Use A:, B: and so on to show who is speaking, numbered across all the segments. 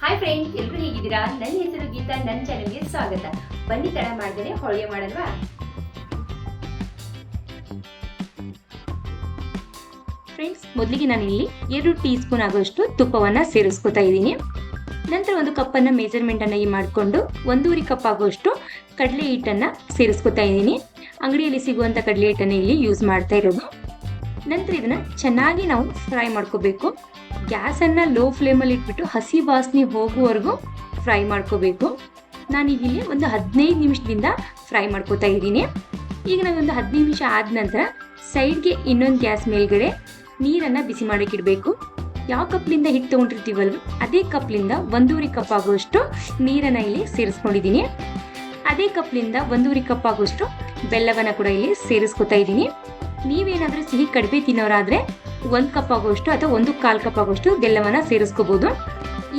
A: Hi friends, ಎಲ್ಲರೂ ಹೇಗಿದ್ದೀರಾ? ನನ್ನ ಹೆಸರು ಗೀತಾ. ನನ್ನ ಚಾನೆಲ್ಗೆ ಸ್ವಾಗತ. ಬನ್ನಿ ತಡ ಮಾಡ್ದೇನೆ ಹೋಳಿಗೆ ಮಾಡಲ್ವಾ? ಫ್ರೆಂಡ್ಸ್, ಮೊದಲಿಗೆ ನಾನು ಇಲ್ಲಿ 2 ಟೀ ಸ್ಪೂನ್ ಆಗುವಷ್ಟು ತುಪ್ಪವನ್ನು ಸೇರಿಸ್ಕೊತಾ ಇದ್ದೀನಿ. ನಂತರ 1 ಕಪ್ಪನ್ನು ಮೆಜರ್ಮೆಂಟನ್ನು ಮಾಡಿಕೊಂಡು 1.5 ಕಪ್ ಆಗುವಷ್ಟು ಕಡಲೆ ಹಿಟ್ಟನ್ನು ಸೇರಿಸ್ಕೊತಾ ಇದ್ದೀನಿ. ಅಂಗಡಿಯಲ್ಲಿ ಸಿಗುವಂಥ ಕಡಲೆ ಹಿಟ್ಟನ್ನು ಇಲ್ಲಿ ಯೂಸ್ ಮಾಡ್ತಾ ಇರೋದು. ನಂತರ ಇದನ್ನು ಚೆನ್ನಾಗಿ ನಾವು ಫ್ರೈ ಮಾಡ್ಕೋಬೇಕು. ಗ್ಯಾಸನ್ನು ಲೋ ಫ್ಲೇಮಲ್ಲಿ ಇಟ್ಬಿಟ್ಟು ಹಸಿ ವಾಸನೆ ಹೋಗುವವರೆಗೂ ಫ್ರೈ ಮಾಡ್ಕೋಬೇಕು. ನಾನೀಗಿಲ್ಲಿ ಒಂದು 15 ನಿಮಿಷದಿಂದ ಫ್ರೈ ಮಾಡ್ಕೋತಾ ಇದ್ದೀನಿ. ಈಗ ನಾವೊಂದು 15 ನಿಮಿಷ ಆದ ನಂತರ ಸೈಡ್ಗೆ ಇನ್ನೊಂದು ಗ್ಯಾಸ್ ಮೇಲ್ಗಡೆ ನೀರನ್ನು ಬಿಸಿ ಮಾಡೋಕ್ಕಿಡಬೇಕು. ಯಾವ ಕಪ್ಲಿಂದ ಹಿಟ್ಟು ತೊಗೊಂಡಿರ್ತೀವಲ್ವ ಅದೇ ಕಪ್ಲಿಂದ 1.5 ಕಪ್ ಆಗುವಷ್ಟು ನೀರನ್ನು ಇಲ್ಲಿ ಸೇರಿಸ್ಕೊಂಡಿದ್ದೀನಿ. ಅದೇ ಕಪ್ಲಿಂದ 1.5 ಕಪ್ ಆಗುವಷ್ಟು ಬೆಲ್ಲವನ್ನು ಕೂಡ ಇಲ್ಲಿ ಸೇರಿಸ್ಕೊತಾ ಇದ್ದೀನಿ. ನೀವೇನಾದರೂ ಸಿಹಿ ಕಡಿಮೆ ತಿನ್ನೋರಾದರೆ 1 ಕಪ್ ಆಗುವಷ್ಟು ಅಥವಾ 1.25 ಕಪ್ ಆಗುವಷ್ಟು ಬೆಲ್ಲವನ್ನು ಸೇರಿಸ್ಕೋಬೋದು.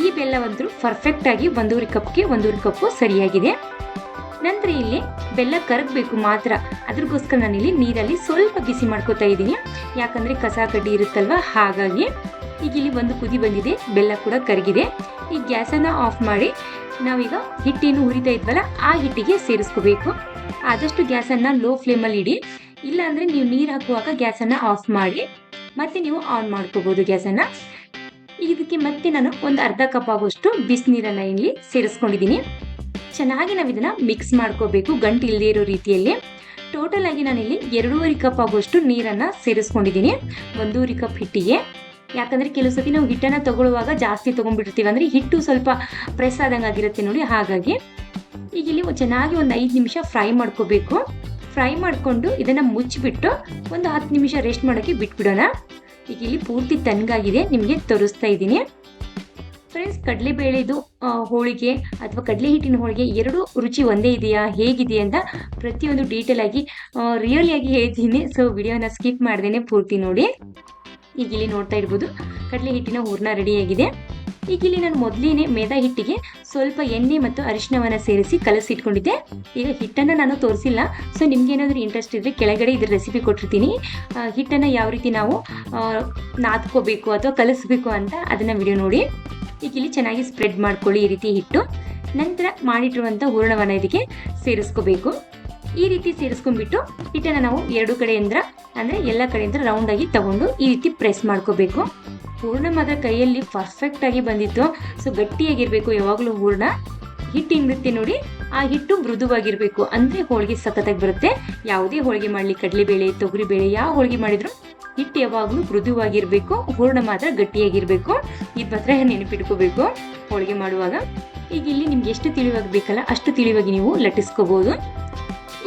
A: ಈ ಬೆಲ್ಲವಂತೂ ಪರ್ಫೆಕ್ಟಾಗಿ 1.5 ಕಪ್ಗೆ 1.5 ಕಪ್ಪು ಸರಿಯಾಗಿದೆ. ನಂತರ ಇಲ್ಲಿ ಬೆಲ್ಲ ಕರಗಬೇಕು ಮಾತ್ರ, ಅದ್ರಗೋಸ್ಕರ ನಾನಿಲ್ಲಿ ನೀರಲ್ಲಿ ಸ್ವಲ್ಪ ಬಿಸಿ ಮಾಡ್ಕೋತಾ ಇದ್ದೀನಿ. ಯಾಕಂದರೆ ಕಸ ಕಡ್ಡಿ ಇರುತ್ತಲ್ವ, ಹಾಗಾಗಿ ಈಗ ಇಲ್ಲಿ ಒಂದು ಕುದಿ ಬಂದಿದೆ, ಬೆಲ್ಲ ಕೂಡ ಕರಗಿದೆ. ಈ ಗ್ಯಾಸನ್ನು ಆಫ್ ಮಾಡಿ ನಾವೀಗ ಹಿಟ್ಟೇನು ಹುರಿತಾ ಇದ್ವಲ್ಲ ಆ ಹಿಟ್ಟಿಗೆ ಸೇರಿಸ್ಕೋಬೇಕು. ಆದಷ್ಟು ಗ್ಯಾಸನ್ನು ಲೋ ಫ್ಲೇಮಲ್ಲಿ ಇಡಿ, ಇಲ್ಲಾಂದರೆ ನೀವು ನೀರು ಹಾಕುವಾಗ ಗ್ಯಾಸನ್ನು ಆಫ್ ಮಾಡಿ ಮತ್ತೆ ನೀವು ಆನ್ ಮಾಡ್ಕೋಬೋದು ಗ್ಯಾಸನ್ನು. ಇದಕ್ಕೆ ಮತ್ತೆ ನಾನು ಒಂದು ಅರ್ಧ ಕಪ್ ಆಗುವಷ್ಟು ಬಿಸಿನೀರನ್ನು ಇಲ್ಲಿ ಸೇರಿಸ್ಕೊಂಡಿದ್ದೀನಿ. ಚೆನ್ನಾಗಿ ನಾವು ಇದನ್ನು ಮಿಕ್ಸ್ ಮಾಡ್ಕೋಬೇಕು, ಗಂಟು ಇಲ್ಲದೆ ಇರೋ ರೀತಿಯಲ್ಲಿ. ಟೋಟಲ್ ಆಗಿ ನಾನಿಲ್ಲಿ 2.5 ಕಪ್ ಆಗುವಷ್ಟು ನೀರನ್ನು ಸೇರಿಸ್ಕೊಂಡಿದ್ದೀನಿ 1.5 ಕಪ್ ಹಿಟ್ಟಿಗೆ. ಯಾಕಂದರೆ ಕೆಲವು ಸತಿ ನಾವು ಹಿಟ್ಟನ್ನು ತಗೊಳ್ಳುವಾಗ ಜಾಸ್ತಿ ತೊಗೊಂಡ್ಬಿಟ್ಟಿರ್ತೀವಿ, ಅಂದರೆ ಹಿಟ್ಟು ಸ್ವಲ್ಪ ಪ್ರೆಸ್ ಆದಂಗೆ ಆಗಿರುತ್ತೆ ನೋಡಿ, ಹಾಗಾಗಿ ಈಗ ಇಲ್ಲಿ ಚೆನ್ನಾಗಿ ಒಂದು 5 ನಿಮಿಷ ಫ್ರೈ ಮಾಡ್ಕೋಬೇಕು. ಫ್ರೈ ಮಾಡಿಕೊಂಡು ಇದನ್ನು ಮುಚ್ಚಿಬಿಟ್ಟು ಒಂದು 10 ನಿಮಿಷ ರೆಸ್ಟ್ ಮಾಡೋಕ್ಕೆ ಬಿಟ್ಬಿಡೋಣ. ಈಗ ಇಲ್ಲಿ ಪೂರ್ತಿ ತಣ್ಣಗಾಗಿದೆ, ನಿಮಗೆ ತೋರಿಸ್ತಾ ಇದ್ದೀನಿ. ಫ್ರೆಂಡ್ಸ್, ಕಡಲೆಬೇಳೆದು ಹೋಳಿಗೆ ಅಥವಾ ಕಡಲೆ ಹಿಟ್ಟಿನ ಹೋಳಿಗೆ ಎರಡೂ ರುಚಿ ಒಂದೇ ಇದೆಯಾ, ಹೇಗಿದೆ ಅಂತ ಪ್ರತಿಯೊಂದು ಡೀಟೇಲ್ ಆಗಿ ರಿಯಲಿಯಾಗಿ ಹೇಳ್ತೀನಿ. ಸೊ ವಿಡಿಯೋನ ಸ್ಕಿಪ್ ಮಾಡ್ದೇನೆ ಪೂರ್ತಿ ನೋಡಿ. ಈಗ ಇಲ್ಲಿ ನೋಡ್ತಾ ಇರ್ಬೋದು ಕಡಲೆ ಹಿಟ್ಟಿನ ಹೂರ್ಣ ರೆಡಿಯಾಗಿದೆ. ಈಗ ಇಲ್ಲಿ ನಾನು ಮೊದಲೇನೆ ಮೈದಾ ಹಿಟ್ಟಿಗೆ ಸ್ವಲ್ಪ ಎಣ್ಣೆ ಮತ್ತು ಅರಿಶಿನವನ್ನು ಸೇರಿಸಿ ಕಲಸಿಟ್ಕೊಂಡಿದ್ದೆ. ಈಗ ಹಿಟ್ಟನ್ನು ನಾನು ತೋರಿಸಿಲ್ಲ, ಸೊ ನಿಮ್ಗೇನಾದರೂ ಇಂಟ್ರೆಸ್ಟ್ ಇದ್ದರೆ ಕೆಳಗಡೆ ಇದ್ರ ರೆಸಿಪಿ ಕೊಟ್ಟಿರ್ತೀನಿ. ಹಿಟ್ಟನ್ನು ಯಾವ ರೀತಿ ನಾವು ನಾದ್ಕೋಬೇಕು ಅಥವಾ ಕಲಿಸ್ಬೇಕು ಅಂತ ಅದನ್ನು ವಿಡಿಯೋ ನೋಡಿ. ಈಗ ಇಲ್ಲಿ ಚೆನ್ನಾಗಿ ಸ್ಪ್ರೆಡ್ ಮಾಡ್ಕೊಳ್ಳಿ ಈ ರೀತಿ ಹಿಟ್ಟು. ನಂತರ ಮಾಡಿಟ್ಟಿರುವಂಥ ಹೂರಣವನ್ನು ಇದಕ್ಕೆ ಸೇರಿಸ್ಕೋಬೇಕು. ಈ ರೀತಿ ಸೇರಿಸ್ಕೊಂಡ್ಬಿಟ್ಟು ಹಿಟ್ಟನ್ನು ನಾವು ಎರಡು ಕಡೆಯಿಂದ ಅಂದರೆ ಎಲ್ಲ ಕಡೆಯಿಂದ ರೌಂಡಾಗಿ ತಗೊಂಡು ಈ ರೀತಿ ಪ್ರೆಸ್ ಮಾಡ್ಕೋಬೇಕು. ಹೂರ್ಣ ಮಾತ್ರ ಕೈಯಲ್ಲಿ ಪರ್ಫೆಕ್ಟಾಗಿ ಬಂದಿತ್ತು. ಸೊ ಗಟ್ಟಿಯಾಗಿರಬೇಕು ಯಾವಾಗಲೂ ಹೂರ್ಣ. ಹಿಟ್ಟು ಹಿಂಗುತ್ತೆ ನೋಡಿ, ಆ ಹಿಟ್ಟು ಮೃದುವಾಗಿರಬೇಕು, ಅಂದರೆ ಹೋಳಿಗೆ ಸಖತ್ತಾಗಿ ಬರುತ್ತೆ. ಯಾವುದೇ ಹೋಳಿಗೆ ಮಾಡಲಿ, ಕಡಲೆಬೇಳೆ, ತೊಗರಿಬೇಳೆ, ಯಾವ ಹೋಳಿಗೆ ಮಾಡಿದ್ರು ಹಿಟ್ಟು ಯಾವಾಗಲೂ ಮೃದುವಾಗಿರಬೇಕು, ಹೂರ್ಣ ಮಾತ್ರ ಗಟ್ಟಿಯಾಗಿರಬೇಕು. ಇದು ಮಾತ್ರ ನೆನಪಿಟ್ಕೋಬೇಕು ಹೋಳಿಗೆ ಮಾಡುವಾಗ. ಈಗ ಇಲ್ಲಿ ನಿಮ್ಗೆ ಎಷ್ಟು ತಿಳಿವಾಗಿ ಬೇಕಲ್ಲ ಅಷ್ಟು ತಿಳಿವಾಗಿ ನೀವು ಲಟ್ಟಿಸ್ಕೋಬೋದು.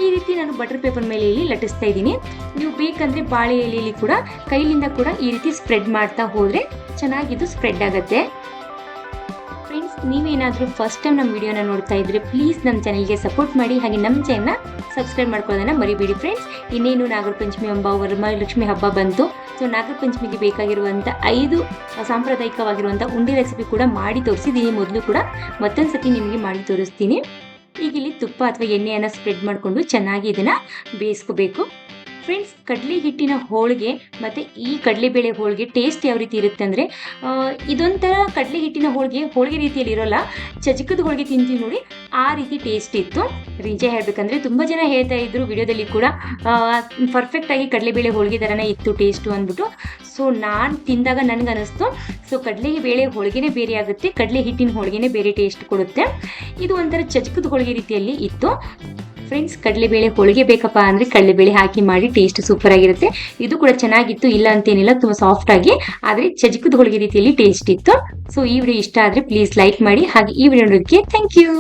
A: ಈ ರೀತಿ ನಾನು ಬಟರ್ ಪೇಪರ್ ಮೇಲೆ ಇಲ್ಲಿ ಲಟ್ಟಿಸ್ತಾ ಇದ್ದೀನಿ. ನೀವು ಬೇಕಂದರೆ ಬಾಳೆ ಎಲೆಯಲ್ಲಿ ಕೂಡ ಕೈಲಿಂದ ಕೂಡ ಈ ರೀತಿ ಸ್ಪ್ರೆಡ್ ಮಾಡ್ತಾ ಹೋದರೆ ಚೆನ್ನಾಗಿದ್ದು ಸ್ಪ್ರೆಡ್ ಆಗುತ್ತೆ. ಫ್ರೆಂಡ್ಸ್, ನೀವೇನಾದರೂ ಫಸ್ಟ್ ಟೈಮ್ ನಮ್ಮ ವಿಡಿಯೋನ ನೋಡ್ತಾ ಇದ್ದರೆ ಪ್ಲೀಸ್ ನಮ್ಮ ಚಾನಲ್ಗೆ ಸಪೋರ್ಟ್ ಮಾಡಿ, ಹಾಗೆ ನಮ್ಮ ಚಾನಲ್ನ ಸಬ್ಸ್ಕ್ರೈಬ್ ಮಾಡ್ಕೊಳ್ಳೋದನ್ನು ಮರಿಬೇಡಿ. ಫ್ರೆಂಡ್ಸ್, ಇನ್ನೇನು ನಾಗರ ಪಂಚಮಿ ಹಬ್ಬ, ವರಮಹಾಲಕ್ಷ್ಮಿ ಹಬ್ಬ ಬಂತು. ಸೊ ನಾಗರ ಪಂಚಮಿಗೆ ಬೇಕಾಗಿರುವಂಥ 5 ಸಾಂಪ್ರದಾಯಿಕವಾಗಿರುವಂಥ ಉಂಡೆ ರೆಸಿಪಿ ಕೂಡ ಮಾಡಿ ತೋರಿಸಿದ್ದೀನಿ ಮೊದಲು ಕೂಡ. ಮತ್ತೊಂದು ಸತಿ ನಿಮಗೆ ಮಾಡಿ ತೋರಿಸ್ತೀನಿ. ಈಗ ಇಲ್ಲಿ ತುಪ್ಪ ಅಥವಾ ಎಣ್ಣೆಯನ್ನು ಸ್ಪ್ರೆಡ್ ಮಾಡಿಕೊಂಡು ಚೆನ್ನಾಗಿ ಇದನ್ನು ಬೇಯಿಸ್ಕೋಬೇಕು. ಫ್ರೆಂಡ್ಸ್, ಕಡಲೆ ಹಿಟ್ಟಿನ ಹೋಳಿಗೆ ಮತ್ತು ಈ ಕಡಲೆಬೇಳೆ ಹೋಳಿಗೆ ಟೇಸ್ಟ್ ಯಾವ ರೀತಿ ಇರುತ್ತೆ ಅಂದರೆ, ಇದೊಂಥರ ಕಡಲೆ ಹಿಟ್ಟಿನ ಹೋಳಿಗೆ ರೀತಿಯಲ್ಲಿ ಇರೋಲ್ಲ, ಚಜಕದ ಹೋಳಿಗೆ ತಿಂತೀವಿ ನೋಡಿ ಆ ರೀತಿ ಟೇಸ್ಟ್ ಇತ್ತು. ನಿಜ ಹೇಳಬೇಕಂದ್ರೆ ತುಂಬ ಜನ ಹೇಳ್ತಾ ಇದ್ರು ವಿಡಿಯೋದಲ್ಲಿ ಕೂಡ ಪರ್ಫೆಕ್ಟಾಗಿ ಕಡಲೆಬೇಳೆ ಹೋಳಿಗೆ ಥರನೇ ಇತ್ತು ಟೇಸ್ಟು ಅಂದ್ಬಿಟ್ಟು. ಸೊ ನಾನು ತಿಂದಾಗ ನನಗನ್ನಿಸ್ತು, ಸೊ ಕಡಲೆಬೇಳೆ ಹೋಳಿಗೆನೇ ಬೇರೆ ಆಗುತ್ತೆ, ಕಡಲೆ ಹಿಟ್ಟಿನ ಹೋಳಿಗೆನೇ ಬೇರೆ ಟೇಸ್ಟ್ ಕೊಡುತ್ತೆ. ಇದು ಒಂಥರ ಚಜಕದ ಹೋಳಿಗೆ ರೀತಿಯಲ್ಲಿ ಇತ್ತು. ಫ್ರೆಂಡ್ಸ್, ಕಡಲೆಬೇಳೆ ಹೋಳಿಗೆ ಬೇಕಪ್ಪ ಅಂದರೆ ಕಡಲೆಬೇಳೆ ಹಾಕಿ ಮಾಡಿ, ಟೇಸ್ಟ್ ಸೂಪರ್ ಆಗಿರುತ್ತೆ. ಇದು ಕೂಡ ಚೆನ್ನಾಗಿತ್ತು, ಇಲ್ಲ ಅಂತೇನಿಲ್ಲ, ತುಂಬ ಸಾಫ್ಟ್ ಆಗಿ, ಆದರೆ ಚಜಕದ ಹೋಳಿಗೆ ರೀತಿಯಲ್ಲಿ ಟೇಸ್ಟ್ ಇತ್ತು. ಸೊ ಈ ವಿಡಿಯೋ ಇಷ್ಟ ಆದರೆ ಪ್ಲೀಸ್ ಲೈಕ್ ಮಾಡಿ, ಹಾಗೆ ಈ ವಿಡಿಯೋ ನೋಡೋದಕ್ಕೆ ಥ್ಯಾಂಕ್ ಯು.